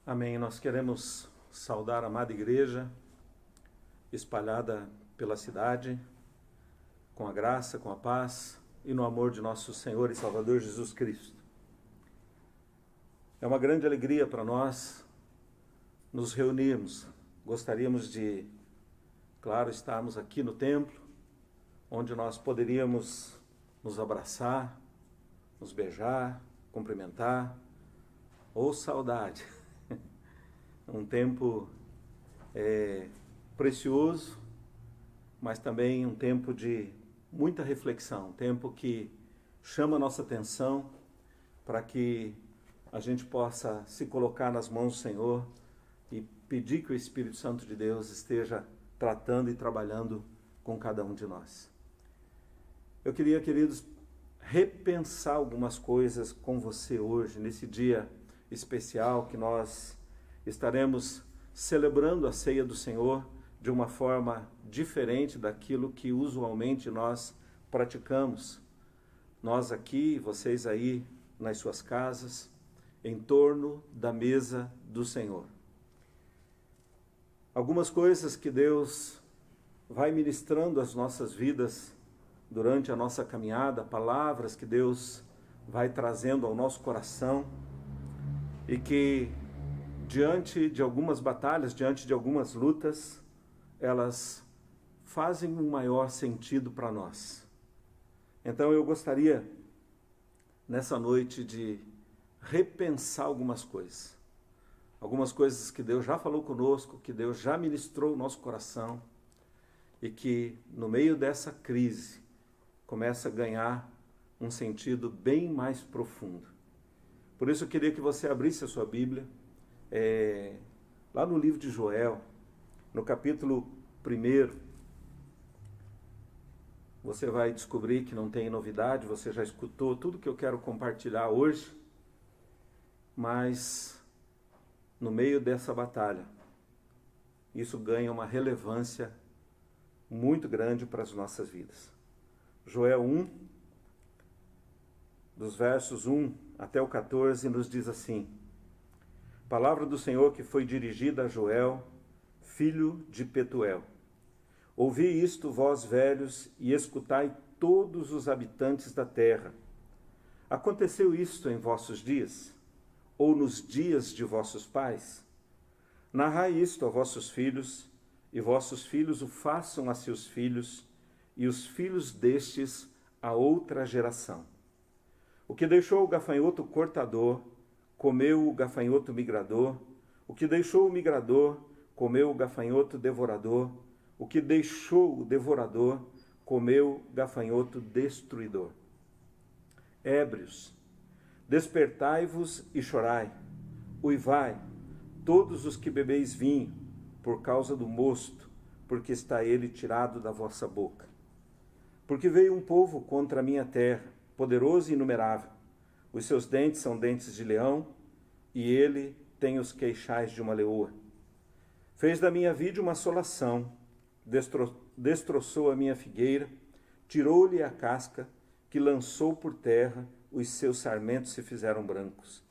Amém. Nós queremos saudar a amada igreja espalhada pela cidade, com a graça, com a paz e no amor de nosso Senhor e Salvador Jesus Cristo. É uma grande alegria para nós nos reunirmos. Gostaríamos de, claro, estarmos aqui no templo, onde nós poderíamos nos abraçar, nos beijar, cumprimentar, ou saudade. Um tempo precioso, mas também um tempo de muita reflexão, um tempo que chama a nossa atenção para que a gente possa se colocar nas mãos do Senhor e pedir que o Espírito Santo de Deus esteja tratando e trabalhando com cada um de nós. Eu queria, queridos, repensar algumas coisas com você hoje, nesse dia especial que nós estaremos celebrando a ceia do Senhor de uma forma diferente daquilo que usualmente nós praticamos. Nós aqui, vocês aí nas suas casas, em torno da mesa do Senhor. Algumas coisas que Deus vai ministrando às nossas vidas durante a nossa caminhada, palavras que Deus vai trazendo ao nosso coração e que diante de algumas batalhas, diante de algumas lutas, elas fazem um maior sentido para nós. Então eu gostaria, nessa noite, de repensar algumas coisas que Deus já falou conosco, que Deus já ministrou o nosso coração e que no meio dessa crise começa a ganhar um sentido bem mais profundo. Por isso eu queria que você abrisse a sua Bíblia, lá no livro de Joel, no capítulo 1, você vai descobrir que não tem novidade, você já escutou tudo que eu quero compartilhar hoje, mas no meio dessa batalha, isso ganha uma relevância muito grande para as nossas vidas. Joel 1, dos versos 1 até o 14, nos diz assim: Palavra do Senhor que foi dirigida a Joel, filho de Petuel. Ouvi isto, vós velhos, e escutai todos os habitantes da terra. Aconteceu isto em vossos dias? Ou nos dias de vossos pais? Narrai isto a vossos filhos, e vossos filhos o façam a seus filhos, e os filhos destes a outra geração. O que deixou o gafanhoto cortador, comeu o gafanhoto migrador. O que deixou o migrador, comeu o gafanhoto devorador. O que deixou o devorador, comeu o gafanhoto destruidor. Ébrios, despertai-vos e chorai. Uivai, todos os que bebeis vinho, por causa do mosto, porque está ele tirado da vossa boca. Porque veio um povo contra a minha terra, poderoso e inumerável. Os seus dentes são dentes de leão, e ele tem os queixais de uma leoa. Fez da minha vide uma assolação, destroçou a minha figueira, tirou-lhe a casca, que lançou por terra, os seus sarmentos se fizeram brancos.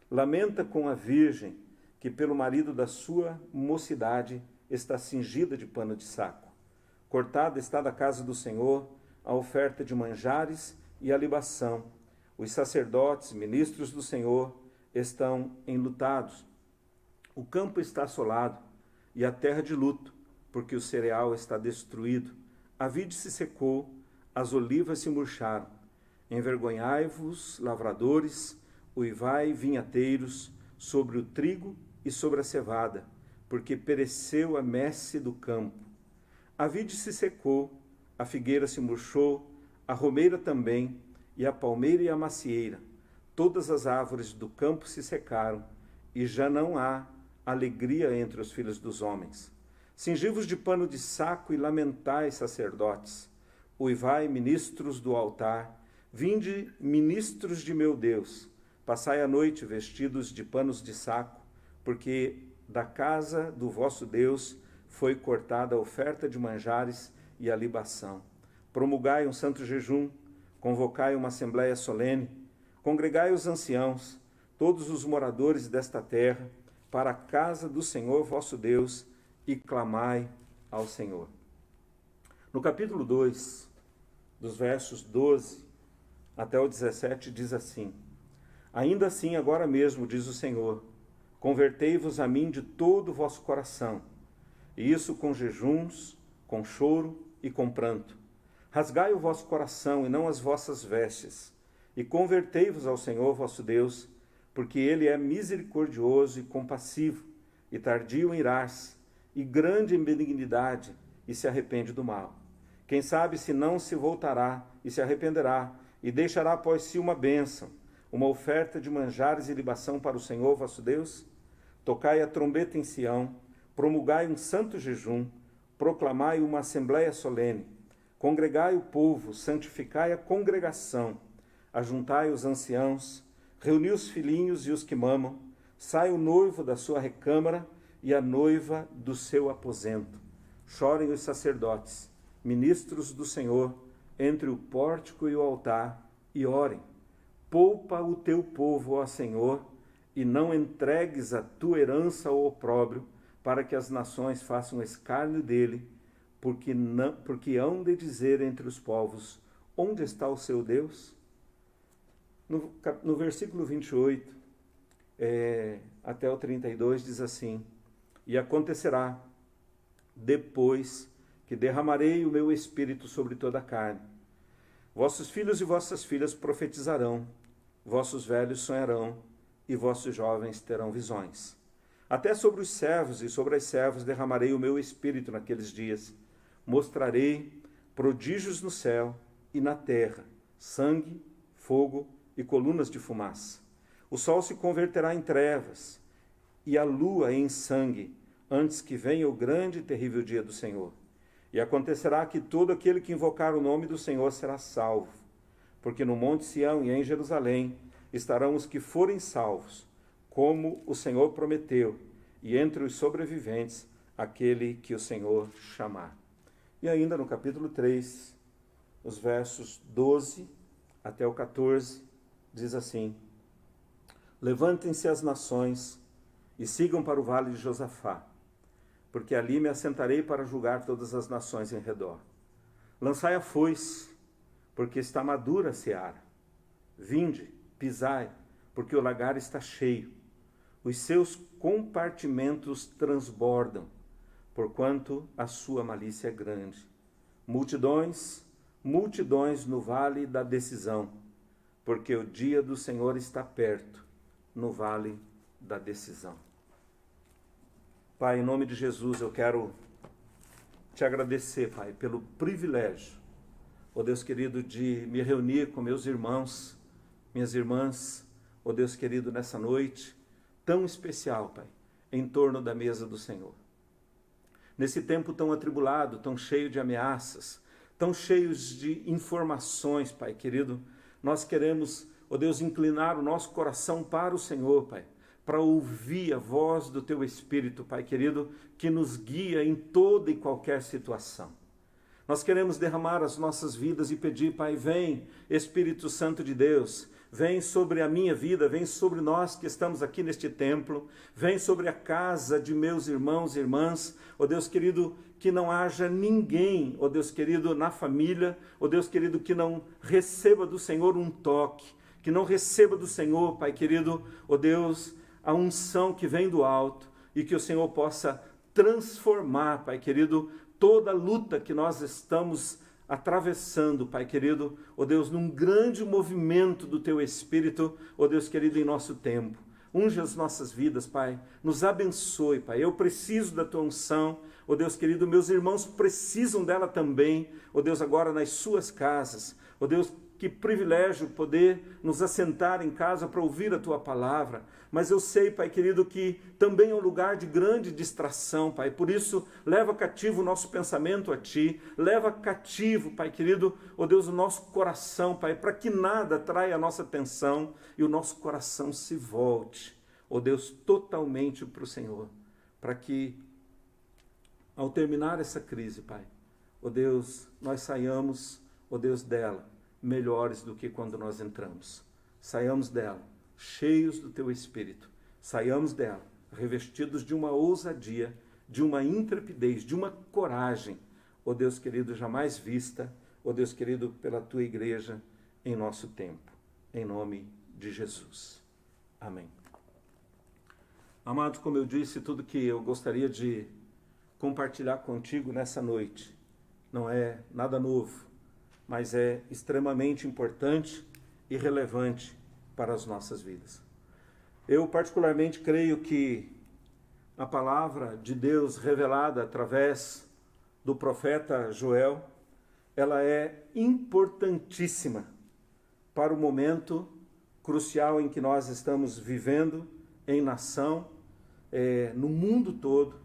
Lamenta com a virgem, que pelo marido da sua mocidade está cingida de pano de saco. Cortada está da casa do Senhor a oferta de manjares e a libação. Os sacerdotes, ministros do Senhor, estão enlutados. O campo está assolado e a terra de luto, porque o cereal está destruído. A vide se secou, as olivas se murcharam. Envergonhai-vos, lavradores, uivai, vinhateiros, sobre o trigo e sobre a cevada, porque pereceu a messe do campo. A vide se secou, a figueira se murchou, a romeira também, e a palmeira e a macieira. Todas as árvores do campo se secaram, e já não há alegria entre os filhos dos homens. Cingi-vos de pano de saco e lamentai, sacerdotes. Uivai, ministros do altar. Vinde, ministros de meu Deus. Passai a noite vestidos de panos de saco, porque da casa do vosso Deus foi cortada a oferta de manjares e a libação. Promulgai um santo jejum, convocai uma assembleia solene, congregai os anciãos, todos os moradores desta terra, para a casa do Senhor vosso Deus e clamai ao Senhor. No capítulo 2, dos versos 12 até o 17, diz assim: Ainda assim, agora mesmo, diz o Senhor, convertei-vos a mim de todo o vosso coração, e isso com jejuns, com choro e com pranto. Rasgai o vosso coração e não as vossas vestes, e convertei-vos ao Senhor vosso Deus, porque ele é misericordioso e compassivo, e tardio em irar-se, e grande em benignidade, e se arrepende do mal. Quem sabe se não se voltará e se arrependerá, e deixará após si uma bênção, uma oferta de manjares e libação para o Senhor vosso Deus? Tocai a trombeta em Sião, promulgai um santo jejum, proclamai uma assembleia solene, congregai o povo, santificai a congregação, ajuntai os anciãos, reuni os filhinhos e os que mamam, sai o noivo da sua recâmara e a noiva do seu aposento. Chorem os sacerdotes, ministros do Senhor, entre o pórtico e o altar, e orem. Poupa o teu povo, ó Senhor, e não entregues a tua herança ao opróbrio, para que as nações façam escárnio dele, porque hão de dizer entre os povos, onde está o seu Deus? No versículo 28, até o 32, diz assim: E acontecerá, depois que derramarei o meu espírito sobre toda a carne, vossos filhos e vossas filhas profetizarão, vossos velhos sonharão, e vossos jovens terão visões. Até sobre os servos e sobre as servas derramarei o meu espírito naqueles dias. Mostrarei prodígios no céu e na terra, sangue, fogo e colunas de fumaça. O sol se converterá em trevas e a lua em sangue, antes que venha o grande e terrível dia do Senhor. E acontecerá que todo aquele que invocar o nome do Senhor será salvo, porque no monte Sião e em Jerusalém estarão os que forem salvos, como o Senhor prometeu, e entre os sobreviventes, aquele que o Senhor chamar. E ainda no capítulo 3, os versos 12 até o 14, diz assim: Levantem-se as nações e sigam para o vale de Josafá, porque ali me assentarei para julgar todas as nações em redor. Lançai a foice, porque está madura a seara. Vinde, pisai, porque o lagar está cheio. Os seus compartimentos transbordam, porquanto a sua malícia é grande. Multidões, multidões no vale da decisão, porque o dia do Senhor está perto, no vale da decisão. Pai, em nome de Jesus, eu quero te agradecer, Pai, pelo privilégio, ó Deus querido, de me reunir com meus irmãos, minhas irmãs, ó Deus querido, nessa noite tão especial, Pai, em torno da mesa do Senhor. Nesse tempo tão atribulado, tão cheio de ameaças, tão cheios de informações, Pai querido, nós queremos, ó Deus, inclinar o nosso coração para o Senhor, Pai, para ouvir a voz do Teu Espírito, Pai querido, que nos guia em toda e qualquer situação. Nós queremos derramar as nossas vidas e pedir, Pai, vem, Espírito Santo de Deus, vem sobre a minha vida, vem sobre nós que estamos aqui neste templo, vem sobre a casa de meus irmãos e irmãs, ó Deus querido, que não haja ninguém, ó Deus querido, na família, ó Deus querido, que não receba do Senhor um toque, que não receba do Senhor, Pai querido, ó Deus, a unção que vem do alto, e que o Senhor possa transformar, Pai querido, toda a luta que nós estamos atravessando, Pai querido, ó Deus, num grande movimento do Teu Espírito, ó Deus querido, em nosso tempo. Unge as nossas vidas, Pai, nos abençoe, Pai. Eu preciso da Tua unção, ó Deus querido, meus irmãos precisam dela também, ó Deus, agora nas suas casas, ó Deus, que privilégio poder nos assentar em casa para ouvir a Tua palavra. Mas eu sei, Pai querido, que também é um lugar de grande distração, Pai. Por isso, leva cativo o nosso pensamento a Ti. Leva cativo, Pai querido, ó Deus, o nosso coração, Pai, para que nada traia a nossa atenção e o nosso coração se volte, ó Deus, totalmente para o Senhor. Para que, ao terminar essa crise, Pai, ó Deus, nós saiamos, ó Deus, dela melhores do que quando nós entramos. Saiamos dela cheios do Teu Espírito. Saiamos dela revestidos de uma ousadia, de uma intrepidez, de uma coragem, ó Deus querido, jamais vista, ó Deus querido, pela tua igreja em nosso tempo. Em nome de Jesus. Amém. Amados, como eu disse, tudo que eu gostaria de compartilhar contigo nessa noite não é nada novo, mas é extremamente importante e relevante para as nossas vidas. Eu particularmente creio que a palavra de Deus revelada através do profeta Joel, ela é importantíssima para o momento crucial em que nós estamos vivendo em nação, no mundo todo,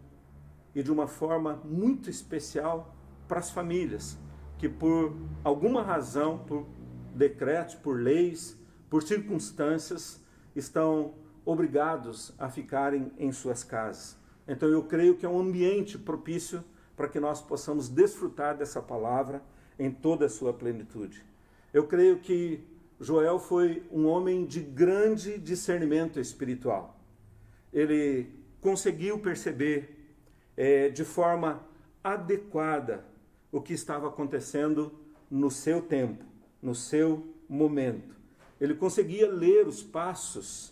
e de uma forma muito especial para as famílias, que por alguma razão, por decretos, por leis, por circunstâncias, estão obrigados a ficarem em suas casas. Então eu creio que é um ambiente propício para que nós possamos desfrutar dessa palavra em toda a sua plenitude. Eu creio que Joel foi um homem de grande discernimento espiritual. Ele conseguiu perceber de forma adequada o que estava acontecendo no seu tempo, no seu momento. Ele conseguia ler os passos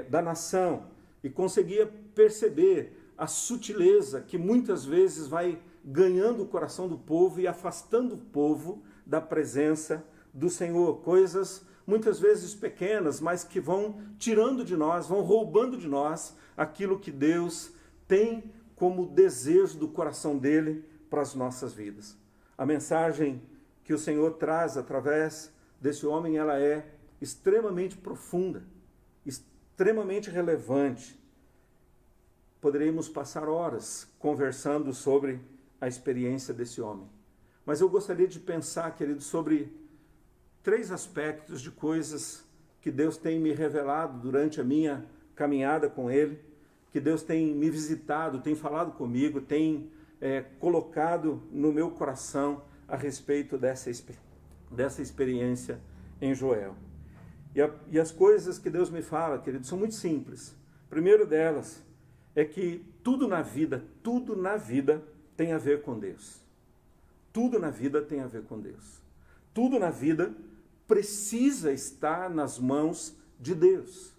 da nação e conseguia perceber a sutileza que muitas vezes vai ganhando o coração do povo e afastando o povo da presença do Senhor. Coisas muitas vezes pequenas, mas que vão tirando de nós, vão roubando de nós aquilo que Deus tem como desejo do coração dele para as nossas vidas. A mensagem que o Senhor traz através desse homem, ela é extremamente profunda, extremamente relevante. Poderíamos passar horas conversando sobre a experiência desse homem. Mas eu gostaria de pensar, querido, sobre 3 aspectos de coisas que Deus tem me revelado durante a minha caminhada com Ele, que Deus tem me visitado, tem falado comigo, tem colocado no meu coração a respeito dessa experiência em Joel. E as coisas que Deus me fala, querido, são muito simples. O primeiro delas é que tudo na vida tem a ver com Deus. Tudo na vida tem a ver com Deus. Tudo na vida precisa estar nas mãos de Deus.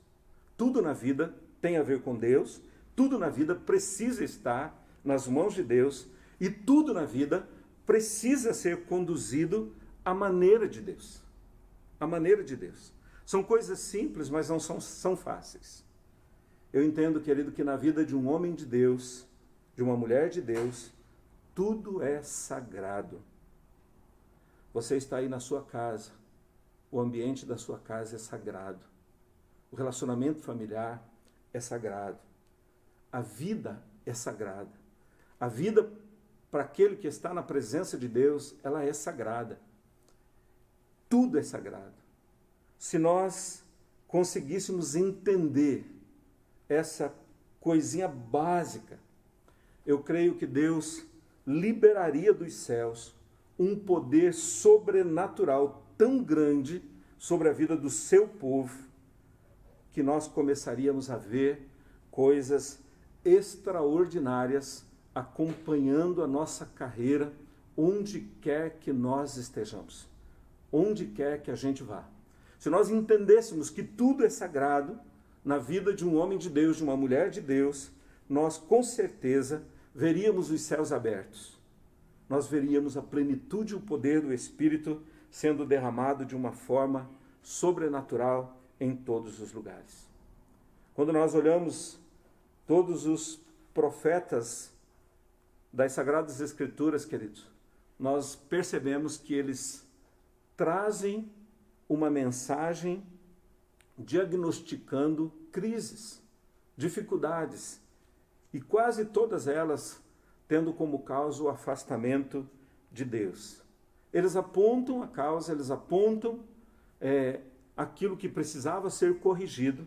Tudo na vida tem a ver com Deus, tudo na vida precisa estar nas mãos de Deus e tudo na vida precisa ser conduzido à maneira de Deus. À maneira de Deus. São coisas simples, mas não são fáceis. Eu entendo, querido, que na vida de um homem de Deus, de uma mulher de Deus, tudo é sagrado. Você está aí na sua casa, o ambiente da sua casa é sagrado. O relacionamento familiar é sagrado. A vida é sagrada. A vida, para aquele que está na presença de Deus, ela é sagrada. Tudo é sagrado. Se nós conseguíssemos entender essa coisinha básica, eu creio que Deus liberaria dos céus um poder sobrenatural tão grande sobre a vida do seu povo, que nós começaríamos a ver coisas extraordinárias acompanhando a nossa carreira, onde quer que nós estejamos, onde quer que a gente vá. Se nós entendêssemos que tudo é sagrado na vida de um homem de Deus, de uma mulher de Deus, nós com certeza veríamos os céus abertos. Nós veríamos a plenitude e o poder do Espírito sendo derramado de uma forma sobrenatural em todos os lugares. Quando nós olhamos todos os profetas das Sagradas Escrituras, queridos, nós percebemos que eles trazem uma mensagem diagnosticando crises, dificuldades, e quase todas elas tendo como causa o afastamento de Deus. Eles apontam a causa, eles apontam aquilo que precisava ser corrigido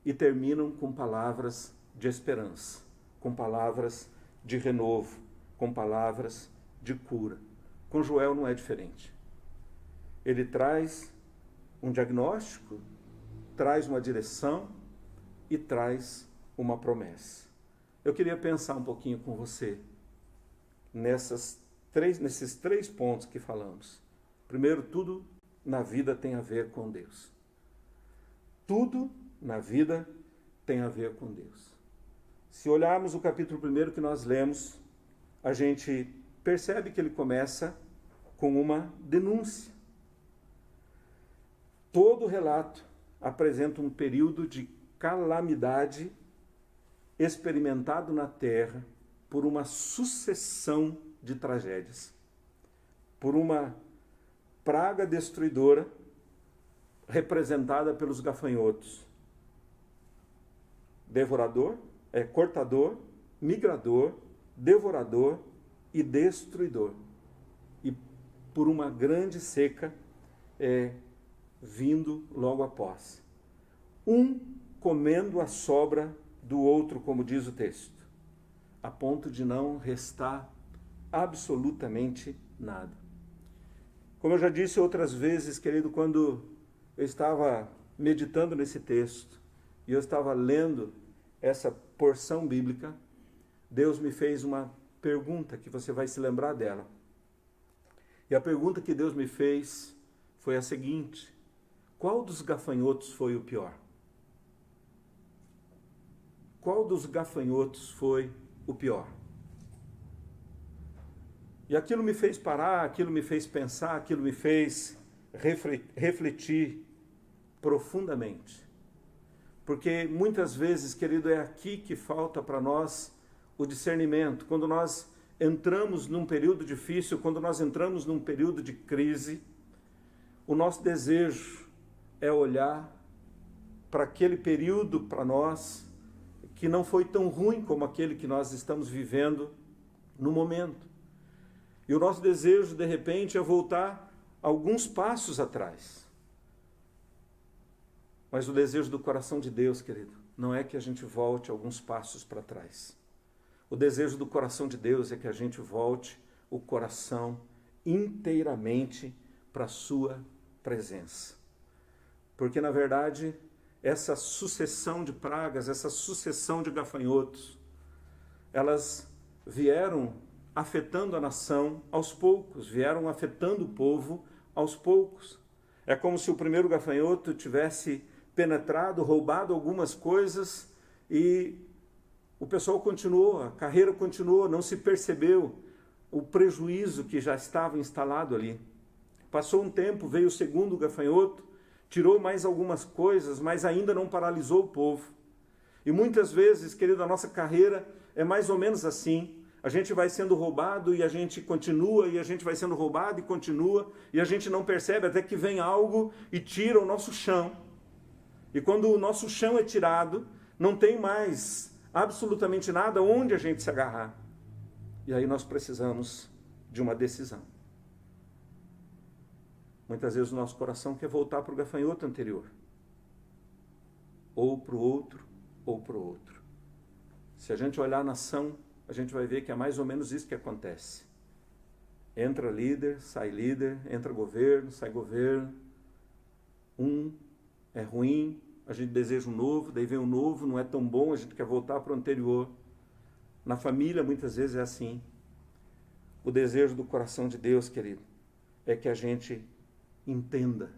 e terminam com palavras de esperança, com palavras de renovo, com palavras de cura. Com Joel não é diferente. Ele traz um diagnóstico, traz uma direção e traz uma promessa. Eu queria pensar um pouquinho com você nesses três pontos que falamos. Primeiro, tudo na vida tem a ver com Deus. Tudo na vida tem a ver com Deus. Se olharmos o capítulo 1 que nós lemos, a gente percebe que ele começa com uma denúncia. Todo o relato apresenta um período de calamidade experimentado na terra por uma sucessão de tragédias, por uma praga destruidora representada pelos gafanhotos. Cortador, migrador, devorador e destruidor. E por uma grande seca vindo logo após. Um comendo a sobra do outro, como diz o texto, a ponto de não restar absolutamente nada. Como eu já disse outras vezes, querido, quando eu estava meditando nesse texto e eu estava lendo essa porção bíblica, Deus me fez uma pergunta que você vai se lembrar dela. E a pergunta que Deus me fez foi a seguinte: qual dos gafanhotos foi o pior? Qual dos gafanhotos foi o pior? E aquilo me fez parar, aquilo me fez pensar, aquilo me fez refletir profundamente. Porque muitas vezes, querido, é aqui que falta para nós o discernimento. Quando nós entramos num período difícil, quando nós entramos num período de crise, o nosso desejo é olhar para aquele período para nós que não foi tão ruim como aquele que nós estamos vivendo no momento. E o nosso desejo, de repente, é voltar alguns passos atrás. Mas o desejo do coração de Deus, querido, não é que a gente volte alguns passos para trás. O desejo do coração de Deus é que a gente volte o coração inteiramente para a sua presença. Porque, na verdade, essa sucessão de pragas, essa sucessão de gafanhotos, elas vieram afetando a nação aos poucos, vieram afetando o povo aos poucos. É como se o primeiro gafanhoto tivesse penetrado, roubado algumas coisas e o pessoal continuou, a carreira continuou, não se percebeu o prejuízo que já estava instalado ali. Passou um tempo, veio o segundo gafanhoto, tirou mais algumas coisas, mas ainda não paralisou o povo. E muitas vezes, querido, a nossa carreira é mais ou menos assim. A gente vai sendo roubado e a gente continua, e a gente vai sendo roubado e continua, e a gente não percebe até que vem algo e tira o nosso chão. E quando o nosso chão é tirado, não tem mais absolutamente nada onde a gente se agarrar. E aí nós precisamos de uma decisão. Muitas vezes o nosso coração quer voltar para o gafanhoto anterior. Ou para o outro, ou para o outro. Se a gente olhar a nação, a gente vai ver que é mais ou menos isso que acontece. Entra líder, entra governo, sai governo. Um é ruim, a gente deseja um novo, daí vem um novo, não é tão bom, a gente quer voltar para o anterior. Na família, muitas vezes é assim. O desejo do coração de Deus, querido, é que a gente entenda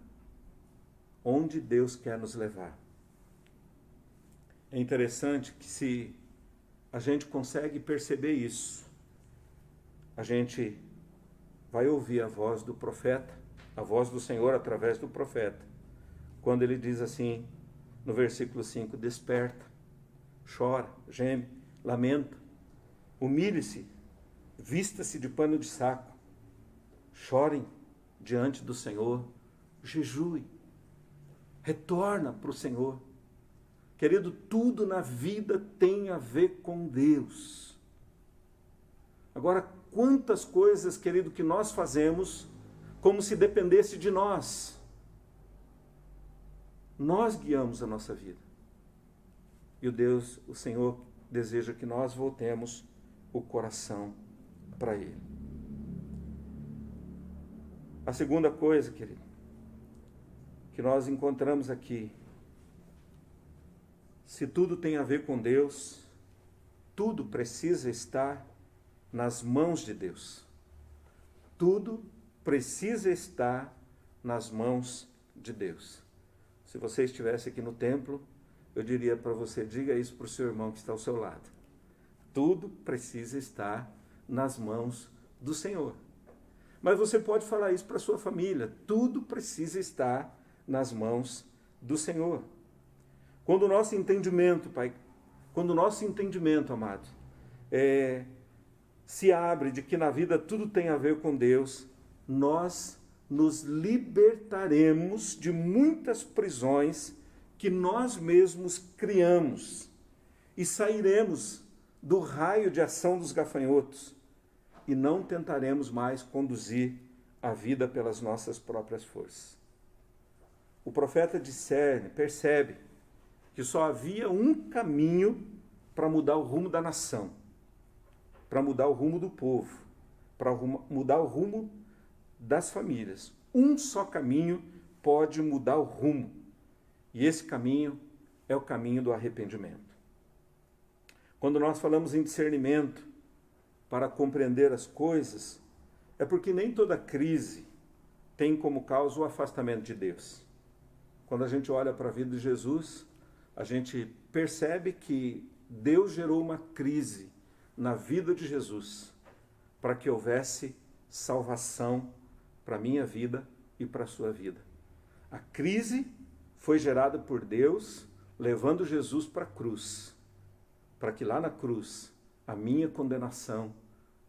onde Deus quer nos levar. É interessante que se a gente consegue perceber isso, a gente vai ouvir a voz do profeta, a voz do Senhor através do profeta, quando ele diz assim, no versículo 5, desperta, chora, geme, lamenta, humilhe-se, vista-se de pano de saco, chorem diante do Senhor, jejue, retorna para o Senhor. Querido, tudo na vida tem a ver com Deus. Agora, quantas coisas, querido, que nós fazemos como se dependesse de nós. Nós guiamos a nossa vida. E o Senhor, deseja que nós voltemos o coração para Ele. A segunda coisa, querido, que nós encontramos aqui, se tudo tem a ver com Deus, tudo precisa estar nas mãos de Deus. Tudo precisa estar nas mãos de Deus. Se você estivesse aqui no templo, eu diria para você, diga isso para o seu irmão que está ao seu lado. Tudo precisa estar nas mãos do Senhor. Mas você pode falar isso para a sua família. Tudo precisa estar nas mãos do Senhor. Quando o nosso entendimento, Pai, quando o nosso entendimento, amado, se abre de que na vida tudo tem a ver com Deus, nós nos libertaremos de muitas prisões que nós mesmos criamos e sairemos do raio de ação dos gafanhotos e não tentaremos mais conduzir a vida pelas nossas próprias forças. O profeta discerne, percebe que só havia um caminho para mudar o rumo da nação, para mudar o rumo do povo, para mudar o rumo das famílias. Um só caminho pode mudar o rumo, e esse caminho é o caminho do arrependimento. Quando nós falamos em discernimento para compreender as coisas, é porque nem toda crise tem como causa o afastamento de Deus. Quando a gente olha para a vida de Jesus, a gente percebe que Deus gerou uma crise na vida de Jesus para que houvesse salvação para a minha vida e para a sua vida. A crise foi gerada por Deus, levando Jesus para a cruz, para que lá na cruz a minha condenação,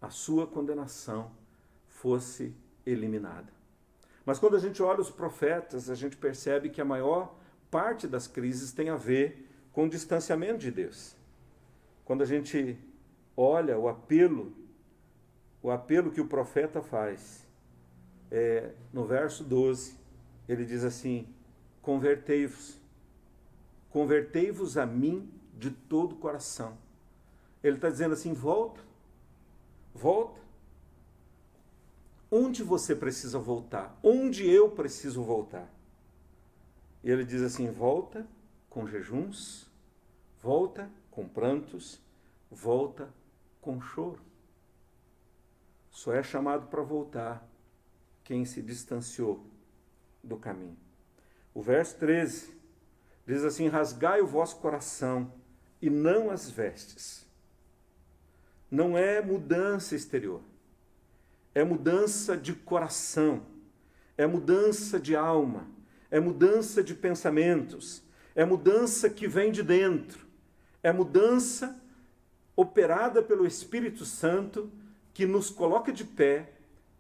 a sua condenação fosse eliminada. Mas quando a gente olha os profetas, a gente percebe que a maior parte das crises tem a ver com o distanciamento de Deus. Quando a gente olha o apelo que o profeta faz, no verso 12, ele diz assim, convertei-vos a mim de todo o coração. Ele está dizendo assim, volta. Onde você precisa voltar? Onde eu preciso voltar? E ele diz assim, volta com jejuns, volta com prantos, volta com choro. Só é chamado para voltar quem se distanciou do caminho. O verso 13 diz assim, rasgai o vosso coração e não as vestes. Não é mudança exterior, é mudança de coração, é mudança de alma, é mudança de pensamentos, é mudança que vem de dentro, é mudança operada pelo Espírito Santo que nos coloca de pé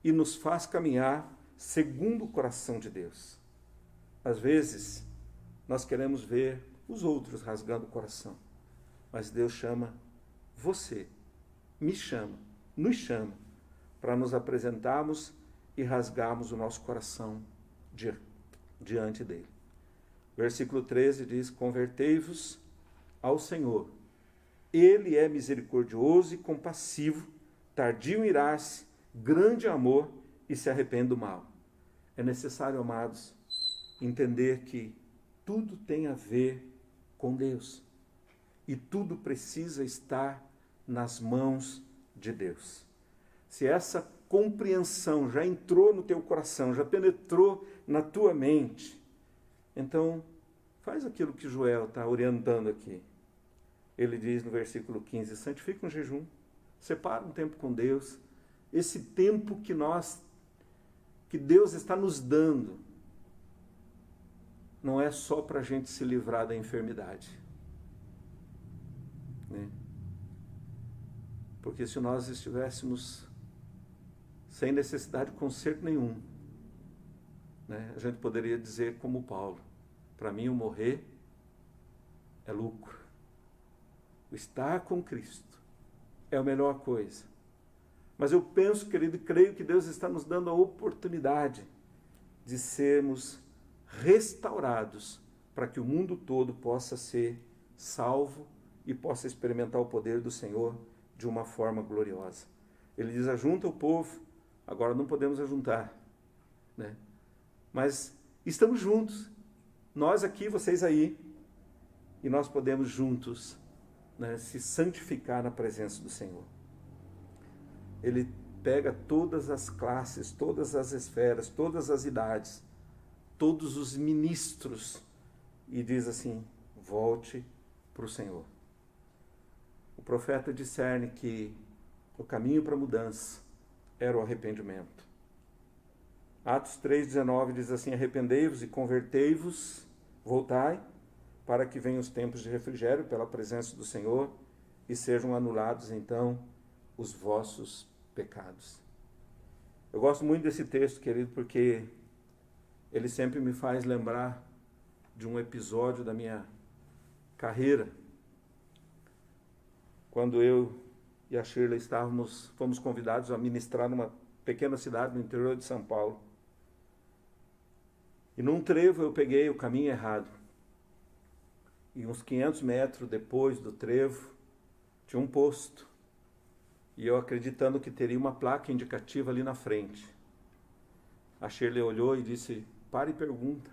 e nos faz caminhar segundo o coração de Deus. Às vezes, nós queremos ver os outros rasgando o coração, mas Deus chama você, me chama, nos chama, para nos apresentarmos e rasgarmos o nosso coração diante dele. Versículo 13 diz, convertei-vos ao Senhor. Ele é misericordioso e compassivo, tardio em irar-se, grande amor e se arrepende do mal. É necessário, amados, entender que tudo tem a ver com Deus. E tudo precisa estar nas mãos de Deus. Se essa compreensão já entrou no teu coração, já penetrou na tua mente, então faz aquilo que Joel está orientando aqui. Ele diz no versículo 15, santifica um jejum, separa um tempo com Deus, esse tempo que Deus está nos dando, não é só para a gente se livrar da enfermidade, né? Porque se nós estivéssemos sem necessidade de conserto nenhum, né, a gente poderia dizer como Paulo, para mim o morrer é lucro, o estar com Cristo é a melhor coisa. Mas eu penso, querido, e creio que Deus está nos dando a oportunidade de sermos restaurados para que o mundo todo possa ser salvo e possa experimentar o poder do Senhor de uma forma gloriosa. Ele diz, ajunta o povo, agora não podemos ajuntar, né? Mas estamos juntos, nós aqui, vocês aí, e nós podemos juntos, né, se santificar na presença do Senhor. Ele pega todas as classes, todas as esferas, todas as idades, todos os ministros e diz assim: volte para o Senhor. O profeta discerne que o caminho para a mudança era o arrependimento. Atos 3,19 diz assim: arrependei-vos e convertei-vos, voltai, para que venham os tempos de refrigério pela presença do Senhor e sejam anulados então os vossos pecados. Eu gosto muito desse texto, querido, porque ele sempre me faz lembrar de um episódio da minha carreira, quando eu e a Shirley fomos convidados a ministrar numa pequena cidade no interior de São Paulo. E num trevo eu peguei o caminho errado. E uns 500 metros depois do trevo, tinha um posto. E eu acreditando que teria uma placa indicativa ali na frente. A Shirley olhou e disse: para e pergunta.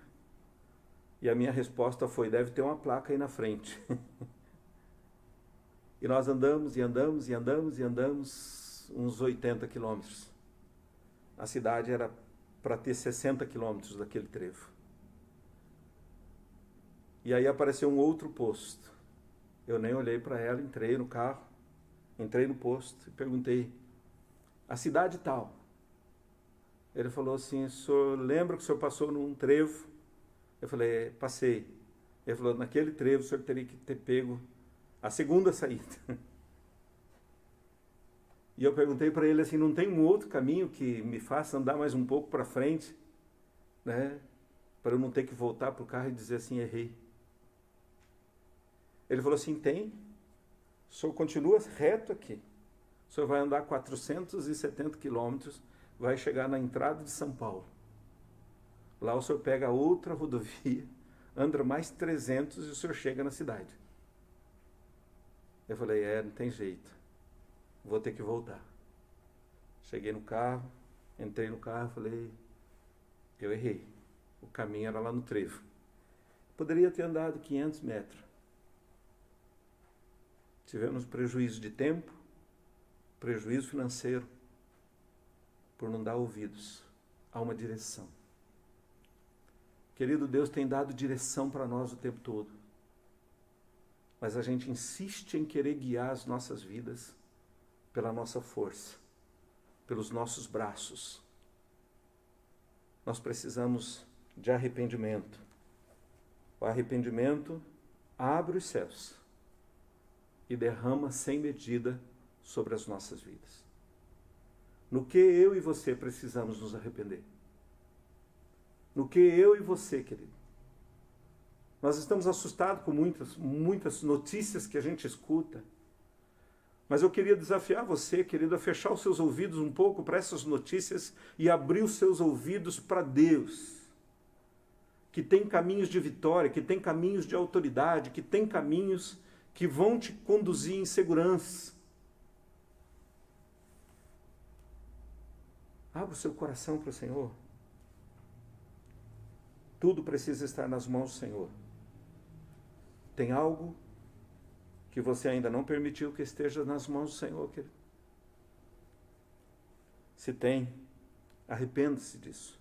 E a minha resposta foi: deve ter uma placa aí na frente. E nós andamos e andamos e andamos e andamos uns 80 quilômetros. A cidade era para ter 60 quilômetros daquele trevo. E aí apareceu um outro posto. Eu nem olhei para ela, entrei no carro, entrei no posto e perguntei: a cidade tal? Ele falou assim: o senhor lembra que o senhor passou num trevo? Eu falei: passei. Ele falou: naquele trevo o senhor teria que ter pego a segunda saída. E eu perguntei para ele assim: não tem um outro caminho que me faça andar mais um pouco para frente, né? Para eu não ter que voltar para o carro e dizer assim: errei. Ele falou assim: tem. O senhor continua reto aqui. O senhor vai andar 470 quilômetros, vai chegar na entrada de São Paulo. Lá o senhor pega outra rodovia, anda mais 300 e o senhor chega na cidade. Eu falei: não tem jeito, vou ter que voltar. Cheguei no carro, entrei no carro, falei: eu errei, o caminho era lá no trevo. Poderia ter andado 500 metros. Tivemos prejuízo de tempo, prejuízo financeiro, por não dar ouvidos a uma direção. Querido, Deus tem dado direção para nós o tempo todo. Mas a gente insiste em querer guiar as nossas vidas pela nossa força, pelos nossos braços. Nós precisamos de arrependimento. O arrependimento abre os céus e derrama sem medida sobre as nossas vidas. No que eu e você precisamos nos arrepender? No que eu e você, querido? Nós estamos assustados com muitas notícias que a gente escuta. Mas eu queria desafiar você, querido, a fechar os seus ouvidos um pouco para essas notícias e abrir os seus ouvidos para Deus, que tem caminhos de vitória, que tem caminhos de autoridade, que tem caminhos que vão te conduzir em segurança. Abra o seu coração para o Senhor. Tudo precisa estar nas mãos do Senhor. Tem algo que você ainda não permitiu que esteja nas mãos do Senhor, querido? Se tem, arrependa-se disso.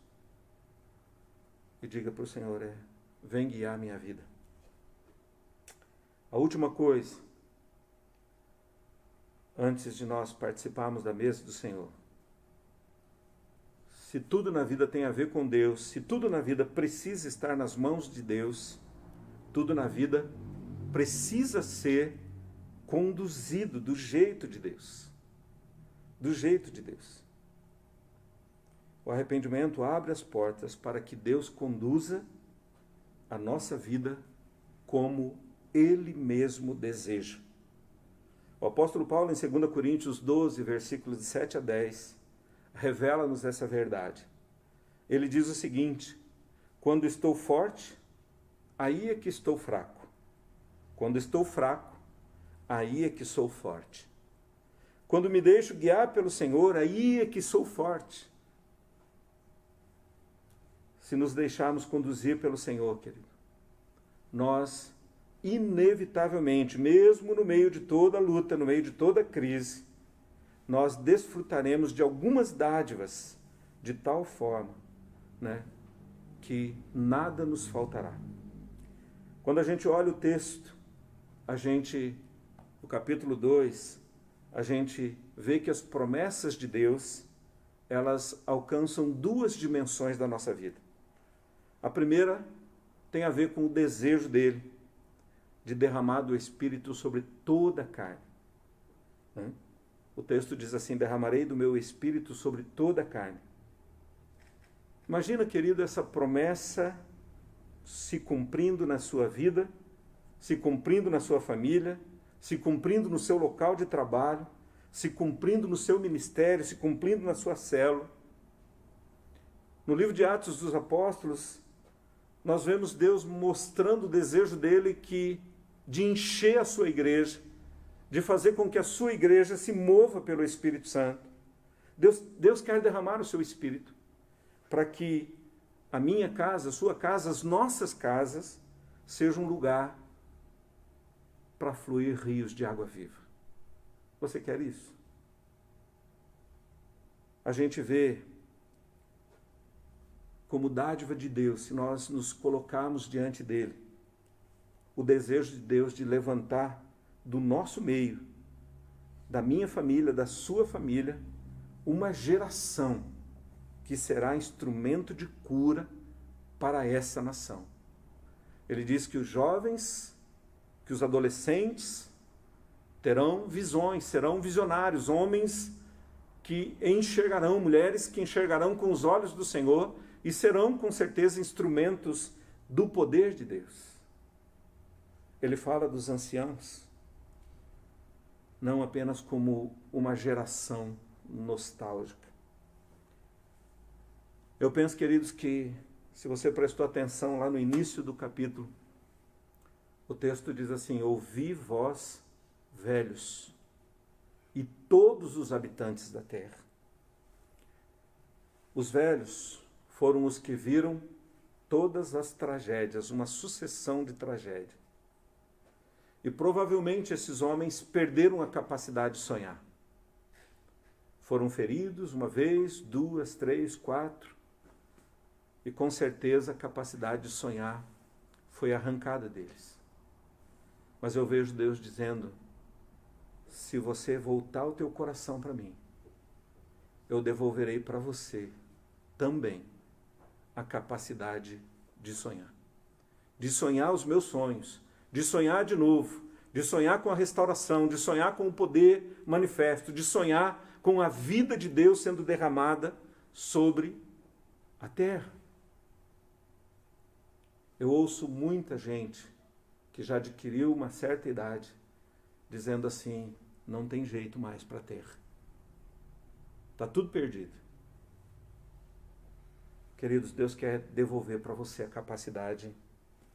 E diga para o Senhor: vem guiar a minha vida. A última coisa, antes de nós participarmos da mesa do Senhor: se tudo na vida tem a ver com Deus, se tudo na vida precisa estar nas mãos de Deus, tudo na vida precisa ser conduzido do jeito de Deus. Do jeito de Deus. O arrependimento abre as portas para que Deus conduza a nossa vida como Ele mesmo deseja. O apóstolo Paulo, em 2 Coríntios 12, versículos de 7 a 10, revela-nos essa verdade. Ele diz o seguinte: quando estou forte, aí é que estou fraco. Quando estou fraco, aí é que sou forte. Quando me deixo guiar pelo Senhor, aí é que sou forte. Se nos deixarmos conduzir pelo Senhor, querido, nós inevitavelmente, mesmo no meio de toda luta, no meio de toda crise, nós desfrutaremos de algumas dádivas de tal forma, né, que nada nos faltará. Quando a gente olha o texto, no capítulo 2, a gente vê que as promessas de Deus, elas alcançam duas dimensões da nossa vida. A primeira tem a ver com o desejo dele de derramar do Espírito sobre toda a carne. O texto diz assim: derramarei do meu Espírito sobre toda a carne. Imagina, querido, essa promessa se cumprindo na sua vida, se cumprindo na sua família, se cumprindo no seu local de trabalho, se cumprindo no seu ministério, se cumprindo na sua célula. No livro de Atos dos Apóstolos, nós vemos Deus mostrando o desejo dele de encher a sua igreja, de fazer com que a sua igreja se mova pelo Espírito Santo. Deus quer derramar o seu Espírito para que a minha casa, a sua casa, as nossas casas sejam um lugar para fluir rios de água viva. Você quer isso? A gente vê como dádiva de Deus, se nós nos colocarmos diante dele, o desejo de Deus de levantar do nosso meio, da minha família, da sua família, uma geração que será instrumento de cura para essa nação. Ele diz que os jovens, que os adolescentes terão visões, serão visionários, homens que enxergarão, mulheres que enxergarão com os olhos do Senhor e serão com certeza instrumentos do poder de Deus. Ele fala dos anciãos, não apenas como uma geração nostálgica. Eu penso, queridos, que se você prestou atenção lá no início do capítulo, o texto diz assim: ouvi vós, velhos, e todos os habitantes da terra. Os velhos foram os que viram todas as tragédias, uma sucessão de tragédias. E provavelmente esses homens perderam a capacidade de sonhar. Foram feridos uma vez, duas, três, quatro. E com certeza a capacidade de sonhar foi arrancada deles. Mas eu vejo Deus dizendo: se você voltar o teu coração para mim, eu devolverei para você também a capacidade de sonhar os meus sonhos, de sonhar de novo, de sonhar com a restauração, de sonhar com o poder manifesto, de sonhar com a vida de Deus sendo derramada sobre a terra. Eu ouço muita gente que já adquiriu uma certa idade dizendo assim: não tem jeito mais para a terra. Está tudo perdido. Queridos, Deus quer devolver para você a capacidade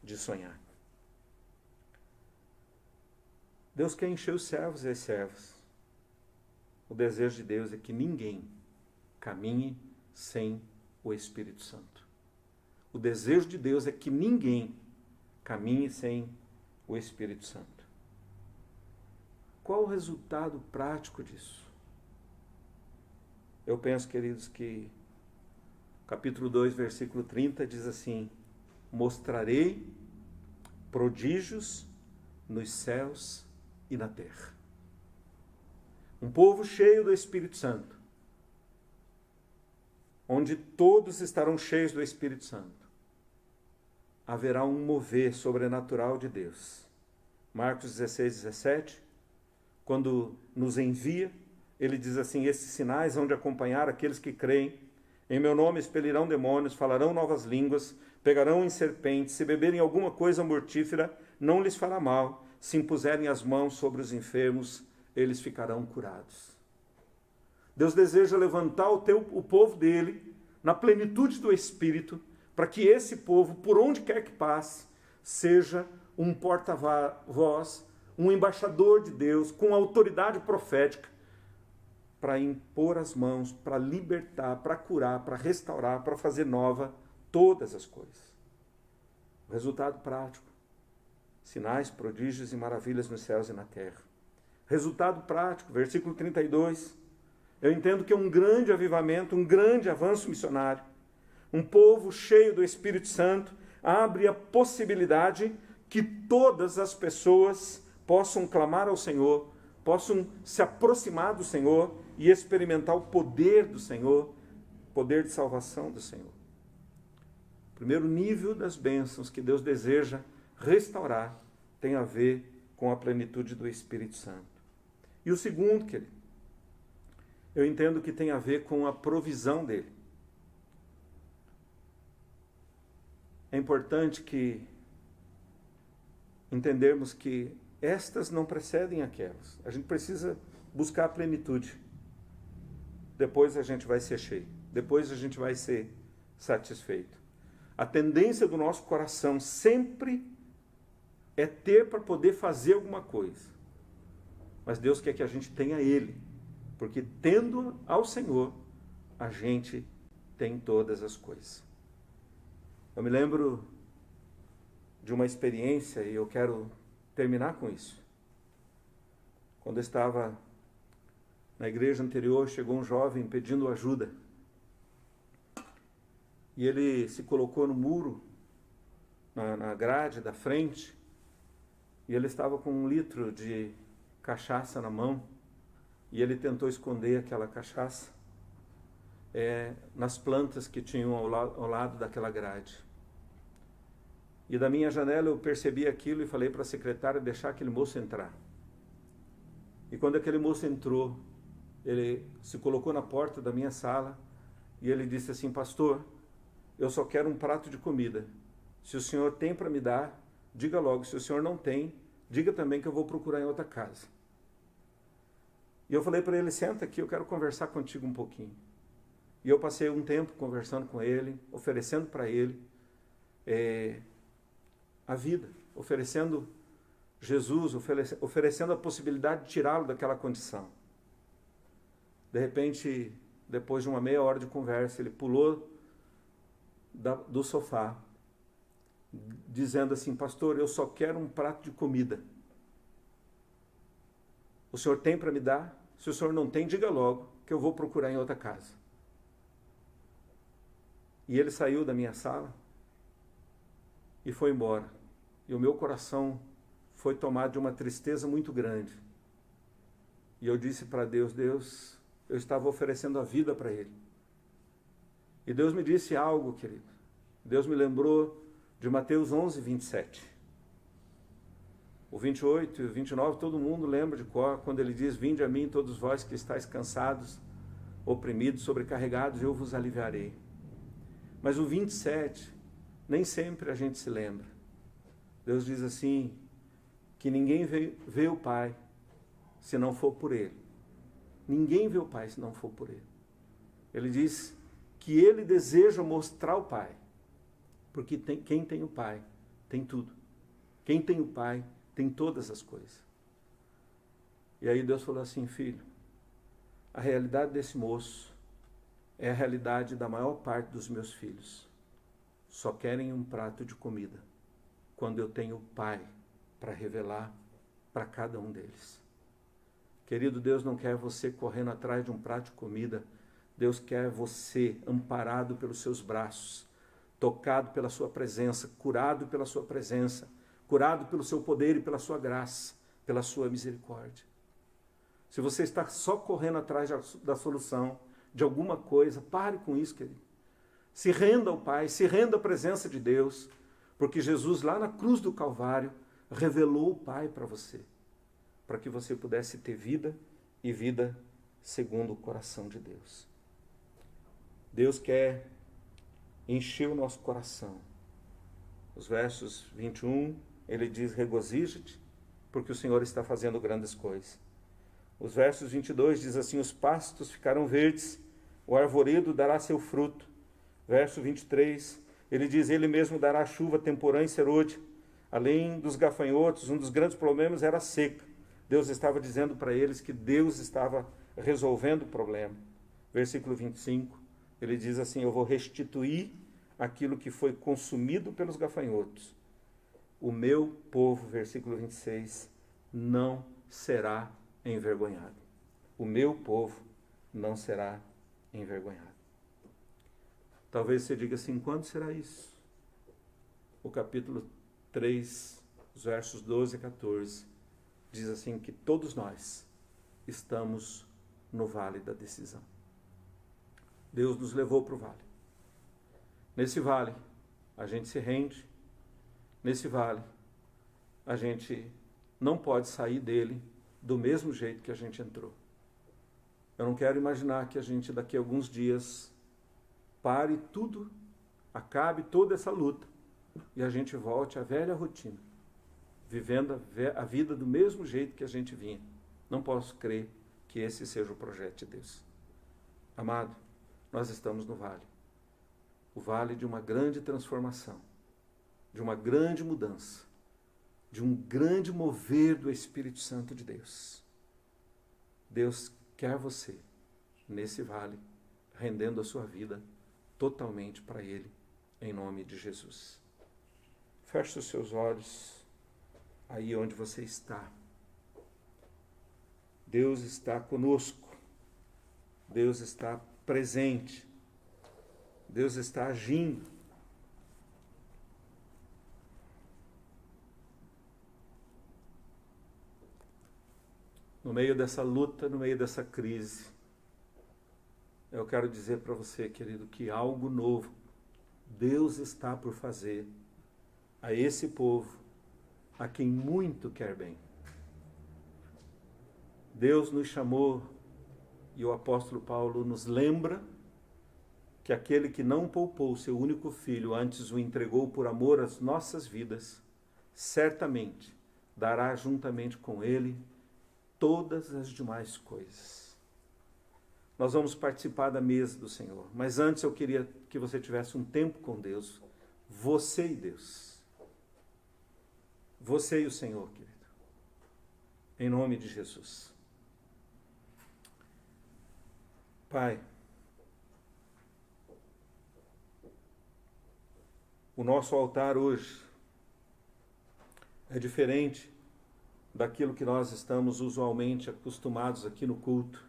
de sonhar. Deus quer encher os servos e as servas. O desejo de Deus é que ninguém caminhe sem o Espírito Santo. O desejo de Deus é que ninguém caminhe sem o Espírito Santo. Qual o resultado prático disso? Eu penso, queridos, que capítulo 2, versículo 30 diz assim: mostrarei prodígios nos céus e na terra. Um povo cheio do Espírito Santo, onde todos estarão cheios do Espírito Santo, haverá um mover sobrenatural de Deus. Marcos 16, 17, quando nos envia, ele diz assim: esses sinais hão de acompanhar aqueles que creem. Em meu nome expelirão demônios, falarão novas línguas, pegarão em serpentes, se beberem alguma coisa mortífera, não lhes fará mal. Se impuserem as mãos sobre os enfermos, eles ficarão curados. Deus deseja levantar o povo dele na plenitude do Espírito, para que esse povo, por onde quer que passe, seja um porta-voz, um embaixador de Deus, com autoridade profética, para impor as mãos, para libertar, para curar, para restaurar, para fazer nova todas as coisas. O resultado prático: sinais, prodígios e maravilhas nos céus e na terra. Resultado prático, versículo 32. Eu entendo que é um grande avivamento, um grande avanço missionário. Um povo cheio do Espírito Santo abre a possibilidade que todas as pessoas possam clamar ao Senhor, possam se aproximar do Senhor e experimentar o poder do Senhor, poder de salvação do Senhor. O primeiro nível das bênçãos que Deus deseja restaurar tem a ver com a plenitude do Espírito Santo. E o segundo, querido, eu entendo que tem a ver com a provisão dele. É importante que entendermos que estas não precedem aquelas. A gente precisa buscar a plenitude. Depois a gente vai ser cheio. Depois a gente vai ser satisfeito. A tendência do nosso coração sempre é ter para poder fazer alguma coisa. Mas Deus quer que a gente tenha Ele. Porque tendo ao Senhor, a gente tem todas as coisas. Eu me lembro de uma experiência e eu quero terminar com isso. Quando eu estava na igreja anterior, chegou um jovem pedindo ajuda. E ele se colocou no muro, na grade da frente, e ele estava com 1 litro de cachaça na mão, e ele tentou esconder aquela cachaça nas plantas que tinham ao lado daquela grade. E da minha janela eu percebi aquilo e falei para a secretária deixar aquele moço entrar. E quando aquele moço entrou, ele se colocou na porta da minha sala e ele disse assim: pastor, eu só quero um prato de comida. Se o senhor tem para me dar, diga logo. Se o senhor não tem, diga também que eu vou procurar em outra casa. E eu falei para ele: senta aqui, eu quero conversar contigo um pouquinho. E eu passei um tempo conversando com ele, oferecendo para ele a vida, oferecendo Jesus, oferecendo a possibilidade de tirá-lo daquela condição. De repente, depois de uma meia hora de conversa, ele pulou do sofá, dizendo assim: pastor, eu só quero um prato de comida. O senhor tem para me dar? Se o senhor não tem, diga logo, que eu vou procurar em outra casa. E ele saiu da minha sala e foi embora. E o meu coração foi tomado de uma tristeza muito grande. E eu disse para Deus: Deus, eu estava oferecendo a vida para ele. E Deus me disse algo, querido. Deus me lembrou de Mateus 11, 27. O 28 e o 29, todo mundo lembra de cor, quando ele diz: vinde a mim todos vós que estáis cansados, oprimidos, sobrecarregados, eu vos aliviarei. Mas o 27, nem sempre a gente se lembra. Deus diz assim, que ninguém vê o Pai se não for por Ele. Ninguém vê o Pai se não for por Ele. Ele diz que Ele deseja mostrar o Pai, porque quem tem o Pai tem tudo. Quem tem o Pai tem todas as coisas. E aí Deus falou assim: filho, a realidade desse moço é a realidade da maior parte dos meus filhos. Só querem um prato de comida, quando eu tenho o Pai para revelar para cada um deles. Querido, Deus não quer você correndo atrás de um prato de comida. Deus quer você amparado pelos seus braços, tocado pela sua presença, curado pela sua presença, curado pelo seu poder e pela sua graça, pela sua misericórdia. Se você está só correndo atrás da solução de alguma coisa, pare com isso, querido. Se renda ao Pai, se renda à presença de Deus, porque Jesus lá na cruz do Calvário revelou o Pai para você, para que você pudesse ter vida e vida segundo o coração de Deus. Deus quer encher o nosso coração. Os versos 21, ele diz: regozija-te, porque o Senhor está fazendo grandes coisas. Os versos 22 diz assim: os pastos ficarão verdes, o arvoredo dará seu fruto. Verso 23, ele diz: ele mesmo dará chuva temporã e serôdia. Além dos gafanhotos, um dos grandes problemas era a seca. Deus estava dizendo para eles que Deus estava resolvendo o problema. Versículo 25, ele diz assim: eu vou restituir aquilo que foi consumido pelos gafanhotos. o meu povo, versículo 26, não será envergonhado. O meu povo não será envergonhado. Talvez você diga assim, quando será isso? O capítulo 3, os versos 12 a 14, diz assim que todos nós estamos no vale da decisão. Deus nos levou para o vale. Nesse vale, a gente se rende. Nesse vale, a gente não pode sair dele do mesmo jeito que a gente entrou. Eu não quero imaginar que a gente daqui a alguns dias pare tudo, acabe toda essa luta e a gente volte à velha rotina, vivendo a vida do mesmo jeito que a gente vinha. Não posso crer que esse seja o projeto de Deus. Amado, nós estamos no vale. O vale de uma grande transformação, de uma grande mudança, de um grande mover do Espírito Santo de Deus. Deus quer você nesse vale, rendendo a sua vida totalmente para Ele, em nome de Jesus. Feche os seus olhos aí onde você está. Deus está conosco. Deus está presente. Deus está agindo. No meio dessa luta, no meio dessa crise, eu quero dizer para você, querido, que algo novo Deus está por fazer a esse povo, a quem muito quer bem. Deus nos chamou, e o apóstolo Paulo nos lembra, que aquele que não poupou seu único filho, antes o entregou por amor às nossas vidas, certamente dará juntamente com ele todas as demais coisas. Nós vamos participar da mesa do Senhor, mas antes eu queria que você tivesse um tempo com Deus, você e Deus. Você e o Senhor, querido. Em nome de Jesus. Pai, o nosso altar hoje é diferente daquilo que nós estamos usualmente acostumados aqui no culto.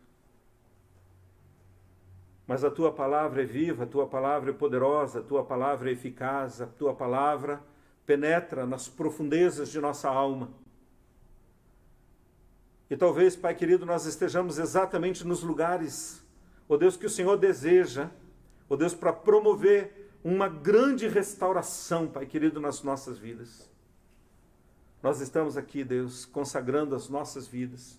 Mas a Tua palavra é viva, a Tua palavra é poderosa, a Tua palavra é eficaz, a Tua palavra penetra nas profundezas de nossa alma. E talvez, Pai querido, nós estejamos exatamente nos lugares, ó Deus, que o Senhor deseja, ó Deus, para promover uma grande restauração, Pai querido, nas nossas vidas. Nós estamos aqui, Deus, consagrando as nossas vidas.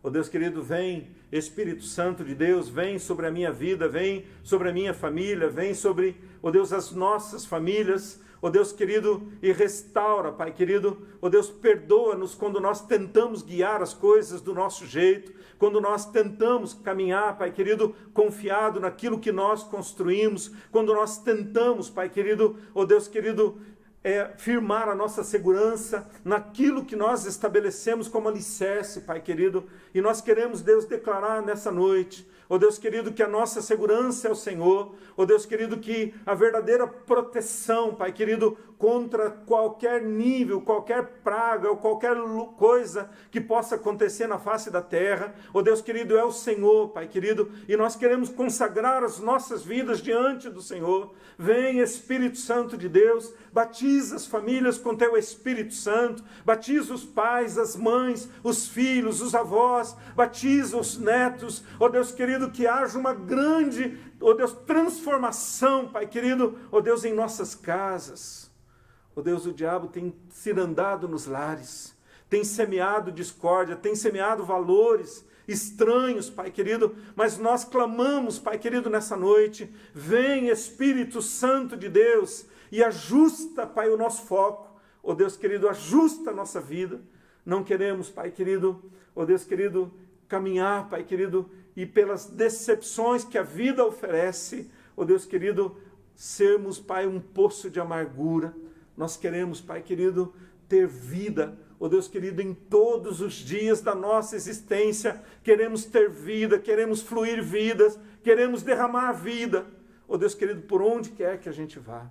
Ó Deus querido, vem, Espírito Santo de Deus, vem sobre a minha vida, vem sobre a minha família, vem sobre, ó Deus, as nossas famílias, ó Deus querido, e restaura, Pai querido, ó Deus, perdoa-nos quando nós tentamos guiar as coisas do nosso jeito, quando nós tentamos caminhar, Pai querido, confiado naquilo que nós construímos, quando nós tentamos, Pai querido, ó Deus querido, firmar a nossa segurança naquilo que nós estabelecemos como alicerce, Pai querido, e nós queremos, Deus, declarar nessa noite, ó Deus querido, que a nossa segurança é o Senhor, ó Deus querido, que a verdadeira proteção, Pai querido, contra qualquer nível, qualquer praga ou qualquer coisa que possa acontecer na face da terra, ó Deus querido, é o Senhor, Pai querido, e nós queremos consagrar as nossas vidas diante do Senhor. Vem, Espírito Santo de Deus, batiza as famílias com Teu Espírito Santo, batiza os pais, as mães, os filhos, os avós, batiza os netos, ó Deus querido, que haja uma grande, ó Deus, transformação, Pai querido, ó Deus, em nossas casas. Ó Deus, o diabo tem cirandado nos lares, tem semeado discórdia, tem semeado valores estranhos, Pai querido, mas nós clamamos, Pai querido, nessa noite, vem Espírito Santo de Deus e ajusta, Pai, o nosso foco. Ó Deus querido, ajusta a nossa vida. Não queremos, Pai querido, ó Deus querido, caminhar, Pai querido, e pelas decepções que a vida oferece, ó Deus querido, sermos, Pai, um poço de amargura. Nós queremos, Pai querido, ter vida, ó Deus querido, em todos os dias da nossa existência. Queremos ter vida, queremos fluir vidas, queremos derramar vida, ó Deus querido, por onde quer que a gente vá.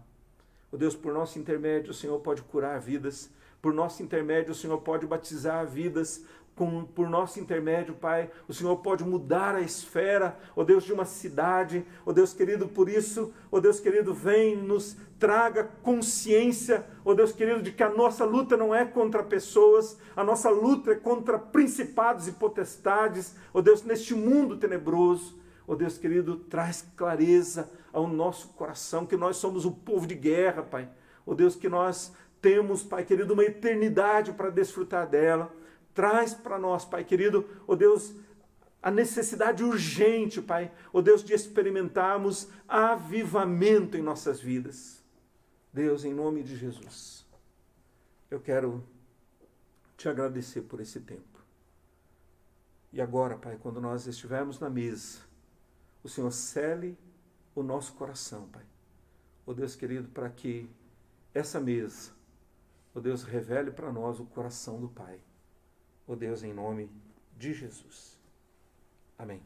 Ó Deus, por nosso intermédio o Senhor pode curar vidas. Por nosso intermédio o Senhor pode batizar vidas. Por nosso intermédio, Pai, o Senhor pode mudar a esfera, ó Deus, de uma cidade. Ó Deus querido, por isso, ó Deus querido, vem, nos traga consciência, ó Deus querido, de que a nossa luta não é contra pessoas, a nossa luta é contra principados e potestades, ó Deus, neste mundo tenebroso. Ó Deus querido, traz clareza ao nosso coração, que nós somos um povo de guerra, Pai. Ó Deus, que nós temos, Pai querido, uma eternidade para desfrutar dela. Traz para nós, Pai querido, ó Deus, a necessidade urgente, Pai, ó Deus, de experimentarmos avivamento em nossas vidas. Deus, em nome de Jesus, eu quero te agradecer por esse tempo. E agora, Pai, quando nós estivermos na mesa, o Senhor cele o nosso coração, Pai. Ó Deus querido, para que essa mesa, ó Deus, revele para nós o coração do Pai. Ó Deus, em nome de Jesus. Amém.